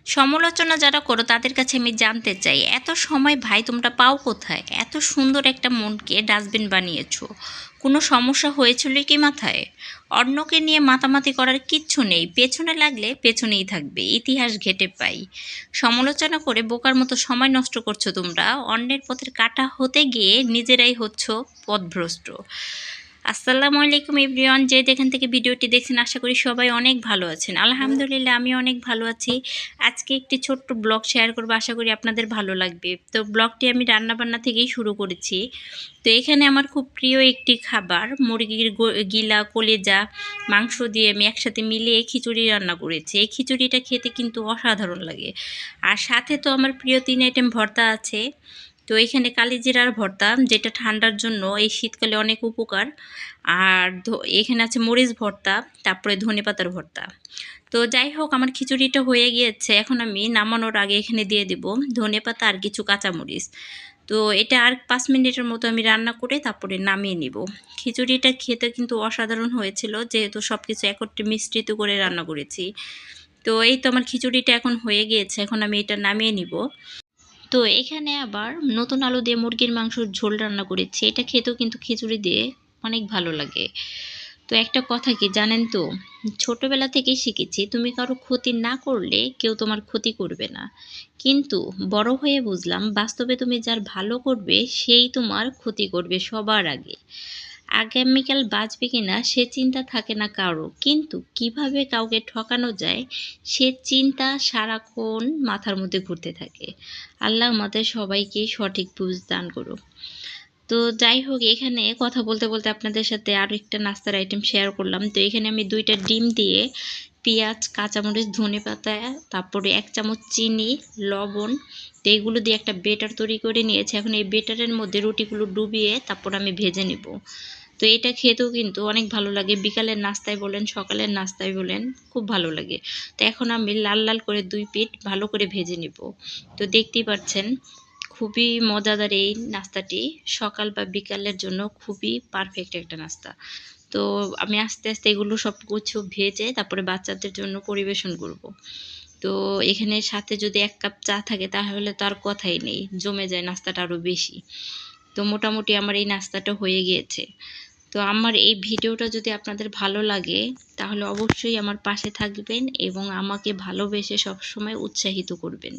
সমালোচনা যারা করো তাদের কাছে আমি জানতে চাই, এত সময় ভাই তোমরা পাও কোথায়? এত সুন্দর একটা মনকে ডাস্টবিন বানিয়েছো, কোনো সমস্যা হয়েছিল কি মাথায়? অন্যকে নিয়ে মাতামাতি করার কিচ্ছু নেই, পেছনে লাগলে পেছনেই থাকবে, ইতিহাস ঘেটে পাই। সমালোচনা করে বোকার মতো সময় নষ্ট করছো তোমরা, অন্যের পথের কাঁটা হতে গিয়ে নিজেরাই হচ্ছ পথভ্রষ্ট। আসসালামু আলাইকুম এভরিওয়ান, যে যেখান থেকে ভিডিওটি দেখছেন আশা করি সবাই অনেক ভালো আছেন। আলহামদুলিল্লাহ আমি অনেক ভালো আছি। আজকে একটি ছোট্ট ব্লগ শেয়ার করবো, আশা করি আপনাদের ভালো লাগবে। তো ব্লগটি আমি রান্নাবান্না থেকেই শুরু করেছি। তো এখানে আমার খুব প্রিয় একটি খাবার, মুরগির গিলা কলেজা মাংস দিয়ে আমি একসাথে মিলিয়ে খিচুড়ি রান্না করেছি। এই খিচুড়িটা খেতে কিন্তু অসাধারণ লাগে। আর সাথে তো আমার প্রিয় 3 আইটেম ভর্তা আছে। তো এখানে কালিজিরার ভর্তা, যেটা ঠান্ডার জন্য এই শীতকালে অনেক উপকার। আর এখানে আছে মরিচ ভর্তা, তারপরে ধনেপাতার ভর্তা। তো যাই হোক, আমার খিচুড়িটা হয়ে গিয়েছে। এখন আমি নামানোর আগে এখানে দিয়ে দেব ধনেপাতা আর কিছু কাঁচামরিচ। তো এটা আর 5 মিনিটের মতো আমি রান্না করে তারপরে নামিয়ে নিব। খিচুড়িটা খেতে কিন্তু অসাধারণ হয়েছিল, যেহেতু সব কিছু একত্রে মিশ্রিত করে রান্না করেছি। তো এই তো আমার খিচুড়িটা এখন হয়ে গিয়েছে, এখন আমি এটা নামিয়ে নিব। তো এখানে আবার নতুন আলু দিয়ে মুরগির মাংসর ঝোল রান্না করেছি, এটা খেতেও কিন্তু খিচুড়ি দিয়ে অনেক ভালো লাগে। তো একটা কথা কি জানেন তো, ছোটবেলা থেকেই শিখেছি তুমি কারো ক্ষতি না করলে কেউ তোমার ক্ষতি করবে না। কিন্তু বড় হয়ে বুঝলাম বাস্তবে তুমি যার ভালো করবে সেই তোমার ক্ষতি করবে সবার আগে। আগামীকাল বাঁচবে কিনা সে চিন্তা থাকে না কারো, কিন্তু কিভাবে কাউকে ঠকানো যায় সে চিন্তা সারাক্ষণ মাথার মধ্যে ঘুরতে থাকে। আল্লাহ আমাদের সবাইকে সঠিক বুঝ দান করুক। তো যাই হোক, এখানে কথা বলতে বলতে আপনাদের সাথে আরও একটা নাস্তার আইটেম শেয়ার করলাম। তো এখানে আমি 2টা ডিম দিয়ে পেঁয়াজ কাঁচামরিচ ধনেপাতা, তারপরে 1 চামচ চিনি, লবণ, তো এইগুলো দিয়ে একটা বেটার তৈরি করে নিয়েছি। এখন এই বেটারের মধ্যে রুটিগুলো ডুবিয়ে তারপর আমি ভেজে নেব। তো এটা খেতেও কিন্তু অনেক ভালো লাগে, বিকালের নাস্তায় বলেন সকালের নাস্তায় বলেন খুব ভালো লাগে। তো এখন আমি লাল লাল করে 2 পিঠ ভালো করে ভেজে নেব। তো দেখতেই পাচ্ছেন খুবই মজাদার এই নাস্তাটি, সকাল বা বিকালের জন্য খুবই পারফেক্ট একটা নাস্তা। তো আমি আস্তে আস্তে এগুলো সব কিছু ভেজে তারপরে বাচ্চাদের জন্য পরিবেশন করব। তো এখানে সাথে যদি 1 কাপ চা থাকে তাহলে তো আর কথাই নেই, জমে যায় নাস্তাটা আরও বেশি। তো মোটামুটি আমার এই নাস্তাটা হয়ে গিয়েছে। তো আমার এই ভিডিওটা যদি আপনাদের ভালো লাগে তাহলে অবশ্যই আমার পাশে থাকবেন এবং আমাকে ভালোবেসে সবসময় উৎসাহিত করবেন।